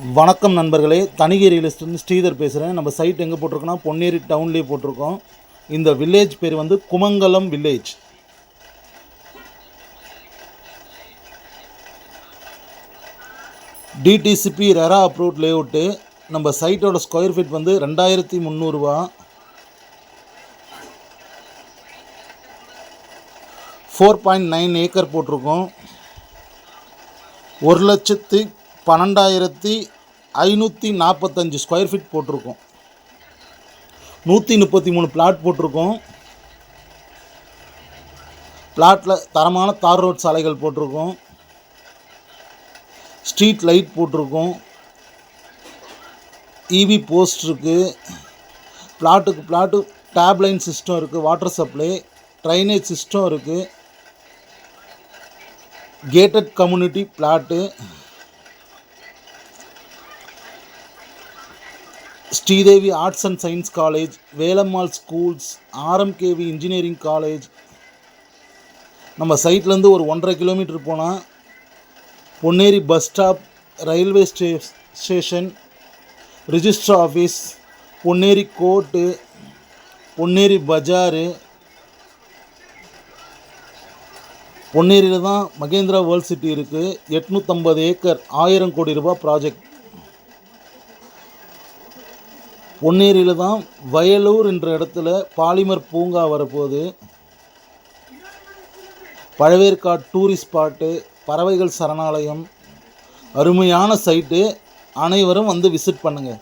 வணக்கம் நண்பர்களே, தனிகை ரியல் எஸ்டேட்லேருந்து ஸ்ரீதர் பேசுகிறேன். நம்ம சைட் எங்கே போட்டிருக்கோன்னா பொன்னேரி டவுன்லேயே போட்டிருக்கோம். இந்த வில்லேஜ் பேர் வந்து Kumangalam village. DTCP RERA approved layout. நம்ம சைட்டோட ஸ்கொயர் ஃபீட் வந்து 2300 ரூபா. 4.9 ஏக்கர் போட்டிருக்கோம். 1,12,545 ஸ்கொயர் ஃபீட் போட்டிருக்கோம். 133 பிளாட் போட்டிருக்கோம். பிளாட்டில் தரமான தார் ரோட் சாலைகள் போட்டிருக்கோம். ஸ்ட்ரீட் லைட் போட்டிருக்கோம். இவி போஸ்ட் இருக்குது. பிளாட்டுக்கு பிளாட்டு டேப் லைன் சிஸ்டம் இருக்குது. வாட்டர் சப்ளை, ட்ரைனேஜ் சிஸ்டம் இருக்குது. Gated community plot. Sridevi arts and science college, Velammal schools, RMKV engineering college. நம்ம சைட்லேருந்து ஒரு 1.5 கிலோமீட்டர் போனால் Ponneri bus stop, railway station, register office, Ponneri court, Ponneri பஜாரு. பொன்னேரியில் தான் மகேந்திரா வேர்ல்ட் சிட்டி இருக்குது. 850 ஏக்கர், 1000 கோடி ரூபாய் ப்ராஜெக்ட். பொன்னேரியில் தான் வயலூர் என்ற இடத்துல பாலிமர் பூங்கா வரப்போகுது. பழவேற்காடு டூரிஸ்ட் ஸ்பாட்டு, பறவைகள் சரணாலயம். அருமையான சைட்டு. அனைவரும் வந்து விசிட் பண்ணுங்கள்.